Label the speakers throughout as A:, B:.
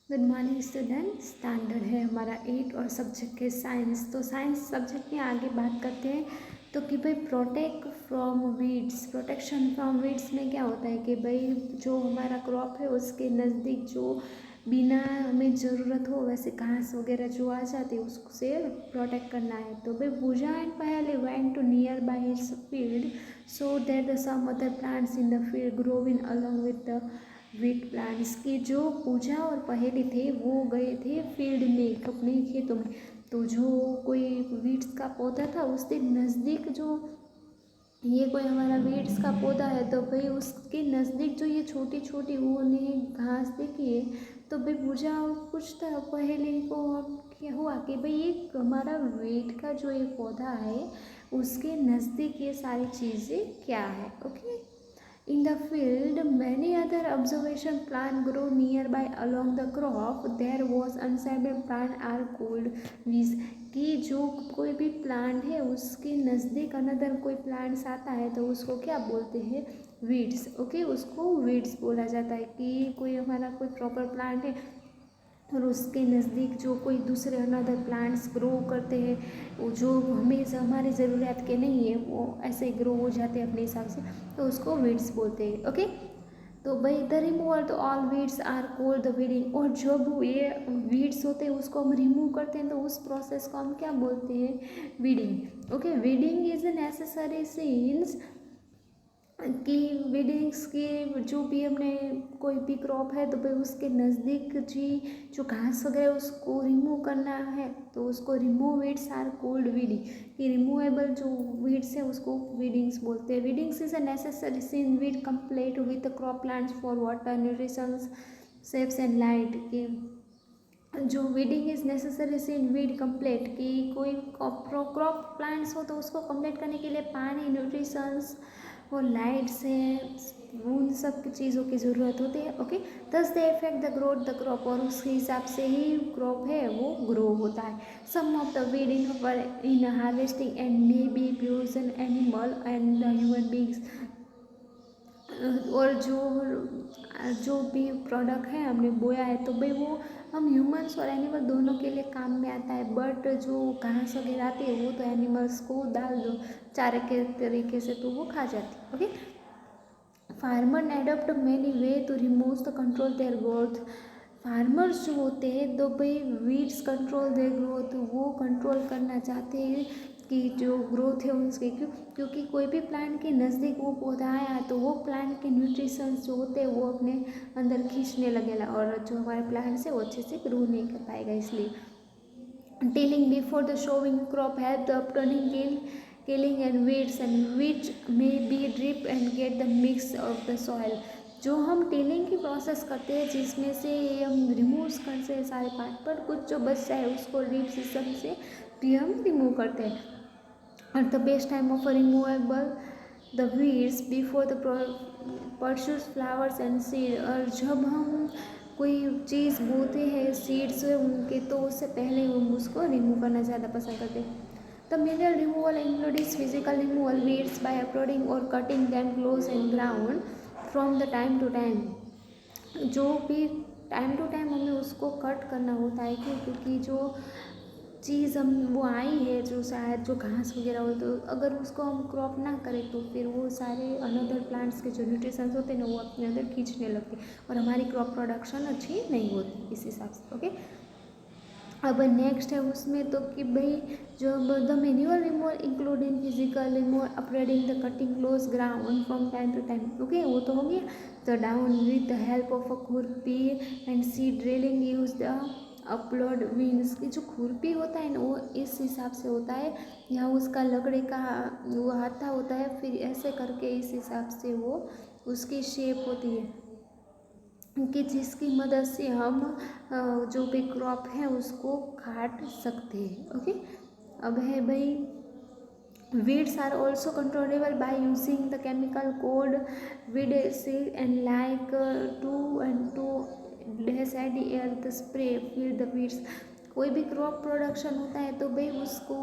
A: Good morning student. Standard है हमारा 8 और सब्जेक्ट है साइंस। तो साइंस सब्जेक्ट में आगे बात करते हैं तो कि भाई प्रोटेक्शन फ्रॉम वीड्स में क्या होता है कि भाई जो हमारा क्रॉप है उसके नज़दीक जो बिना हमें ज़रूरत हो वैसे घास वगैरह जो आ जाती है उससे प्रोटेक्ट करना है। तो भाई पूजा एंड पहले went to nearby his field so that the some other plants in the field grow in along with the wheat plants की। जो पूजा और पहेली थे वो गए थे फील्ड में अपने खेतों में। तो जो कोई वीट्स का पौधा था उसके नज़दीक जो ये कोई हमारा वीट्स का पौधा है तो भाई उसके नज़दीक जो ये छोटी छोटी उन्हें घास देखी है। तो भाई पूजा पूछता पहेली को क्या हुआ कि भाई ये हमारा वीट का जो ये पौधा है उसके नज़दीक ये सारी चीज़ें क्या है। Okay. In the field, many other observation plants grow nearby along the crop. There was unstable plant are called weeds. कि जो कोई भी प्लांट है उसके नज़दीक अनदर कोई प्लांट्स आता है तो उसको क्या बोलते हैं, वीड्स। ओके, उसको वीड्स बोला जाता है कि कोई हमारा कोई प्रॉपर प्लांट है और उसके नज़दीक जो कोई दूसरे अनदर प्लांट्स ग्रो करते हैं वो जो हमेशा हमारी ज़रूरत के नहीं है वो ऐसे ग्रो हो जाते हैं अपने हिसाब से तो उसको वीड्स बोलते हैं। ओके। तो भाई द रिमूवल तो all weeds are called the weeding. और जब ये वीड्स होते हैं उसको हम रिमूव करते हैं तो उस प्रोसेस को हम क्या बोलते हैं, weeding. Okay. Weeding is a necessary scenes कि वीडिंग्स की जो भी हमने कोई भी क्रॉप है तो भाई उसके नज़दीक जी जो घास वगैरह उसको रिमूव करना है तो उसको remove weeds are called weeding. कि रिमूवेबल जो वीड्स है उसको वीडिंग्स बोलते हैं। Weedings is a necessary seen weed complete with crop plants for water nutrition shapes and light. के जो weeding is necessary seen weed complete कि कोई क्रॉप प्लांट्स हो तो उसको कंप्लीट करने के लिए पानी, न्यूट्रिशंस और लाइट से उन सब चीज़ों की ज़रूरत होती है। Okay. Thus they effect the growth the crop और उसके हिसाब से ही क्रॉप है वो ग्रो होता है। Some of the weed in harvesting and may be poison animal and the human beings. और जो भी प्रोडक्ट है हमने बोया है तो भाई वो हम ह्यूमंस और एनिमल दोनों के लिए काम में आता है। बट जो घास वगैरह आती है वो तो एनिमल्स को डाल दो चारे के तरीके से तो वो खा जाती है। Okay. Farmer adopt many way to remove the control their growth. Farmers जो होते हैं तो भाई वीड्स कंट्रोल देयर ग्रोथ वो कंट्रोल करना चाहते हैं कि जो ग्रोथ है उसके क्योंकि कोई भी प्लांट के नज़दीक वो पौधा आया तो वो प्लांट के न्यूट्रिशंस जो होते हैं वो अपने अंदर खींचने लगेगा और जो हमारे प्लांट्स है वो अच्छे से ग्रो नहीं कर पाएगा। इसलिए tilling before the sowing crop help the upturning killing and which may be drip and get the mix of the soil। जो हम टिलिंग की प्रोसेस करते हैं जिसमें से हम रिमूव करते हैं सारे पार्ट पर कुछ जो बच जाए उसको ड्रिप सिस्टम से भी हम रिमूव करते हैं। और the best time of removable the weeds before the परसूस फ्लावर्स एंड सीड। और जब हम कोई चीज़ बोते हैं सीड्स उनके तो उससे पहले हम उसको रिमूव करना ज़्यादा पसंद करते हैं। The mineral removal includes physical removal weeds by uprooting or cutting them close in ground from the time to time। जो भी टाइम टू टाइम हमें उसको कट करना होता है क्योंकि जो चीज़ हम वो आई है जो शायद जो घास वगैरह हो तो अगर उसको हम क्रॉप ना करें तो फिर वो सारे अनदर प्लांट्स के जो न्यूट्रिशंस होते हैं ना वो अपने अंदर खींचने लगते हैं और हमारी क्रॉप प्रोडक्शन अच्छी नहीं होती इस हिसाब से। ओके। अब नेक्स्ट है उसमें तो कि भाई जो the manual removal include in physical removal upgrading the cutting close ground from time to time. Okay, वो तो हो गया। The down with the help of a khurpi and seed drilling use the upload means कि जो खुरपी होता है ना वो इस हिसाब से होता है या उसका लकड़ी का वो हाथा होता है फिर ऐसे करके इस हिसाब से वो उसकी शेप होती है कि जिसकी मदद से हम जो भी क्रॉप है उसको काट सकते हैं। ओके। अब है भाई weeds are also controllable by using the chemical code weedicide and like 2 decide air the spray fill the weeds। कोई भी क्रॉप प्रोडक्शन होता है तो भाई उसको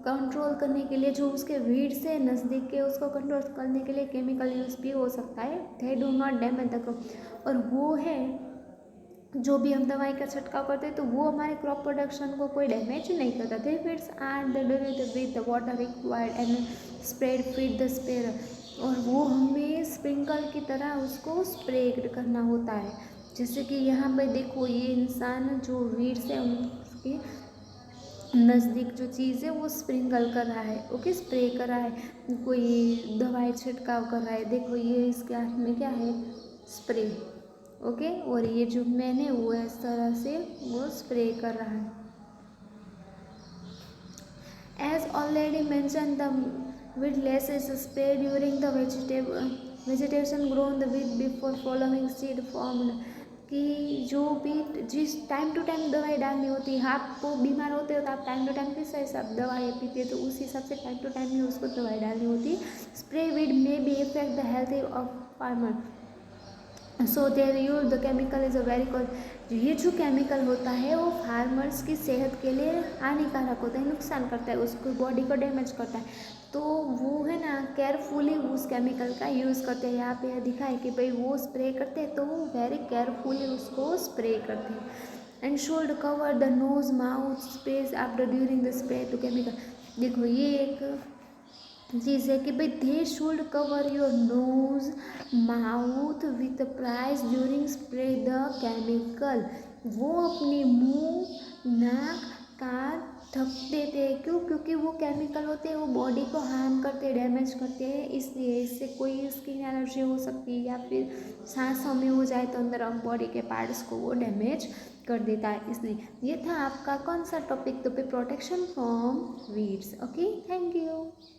A: कंट्रोल करने के लिए जो उसके वीड्स है नज़दीक के उसको कंट्रोल करने के लिए केमिकल यूज़ भी हो सकता है। They do not damage the crop. और वो है जो भी हम दवाई का छिड़काव करते हैं तो वो हमारे क्रॉप प्रोडक्शन को कोई डैमेज नहीं करता। Weeds are the with the water required and spread feed the sprayer, और वो हमें स्प्रिंकल की तरह उसको स्प्रे करना होता है। जैसे कि यहाँ पे देखो ये इंसान जो वीड्स है उसके नज़दीक जो चीज़ है वो स्प्रिंकल कर रहा है, ओके, स्प्रे कर रहा है, कोई दवाई छिड़काव कर रहा है। देखो ये इसके हाथ में क्या है, स्प्रे, ओके, और ये जो मैन है वो इस तरह से वो स्प्रे कर रहा है। As already mention the weedless is sprayed during the vegetation grown the weed before following seed formed, कि जो भी जिस टाइम टू टाइम दवाई डालनी होती है, आप वो बीमार होते हो तो आप टाइम टू टाइम किस हिसाब दवाई पीते हो तो उस हिसाब से टाइम टू टाइम ही उसको दवाई डालनी होती है। Spray weed may be effect the health of farmer, so their use the chemical is a very cause. ये जो केमिकल होता है वो फार्मर्स की सेहत के लिए हानिकारक होता है, नुकसान करता है, उसको बॉडी को डैमेज करता है। तो वो है ना केयरफुली उस केमिकल का यूज़ करते हैं। यहाँ पे दिखा है कि भाई वो स्प्रे करते हैं तो वो वेरी केयरफुली उसको स्प्रे करते हैं। And should cover the nose mouth space after during the spray to chemical. देखो ये एक चीज़ है कि भाई they should cover your nose mouth with price during spray the chemical. वो अपने मुंह नाक कान ढक देते हैं, क्यों? क्योंकि वो केमिकल होते हैं वो बॉडी को हार्म करते हैं, डैमेज करते हैं, इसलिए इससे कोई स्किन एलर्जी हो सकती है या फिर सांसों में हो जाए तो अंदर हम बॉडी के पार्ट्स को वो डैमेज कर देता है। इसलिए ये था आपका कौन सा टॉपिक, तो पे protection from weeds. Okay, thank you.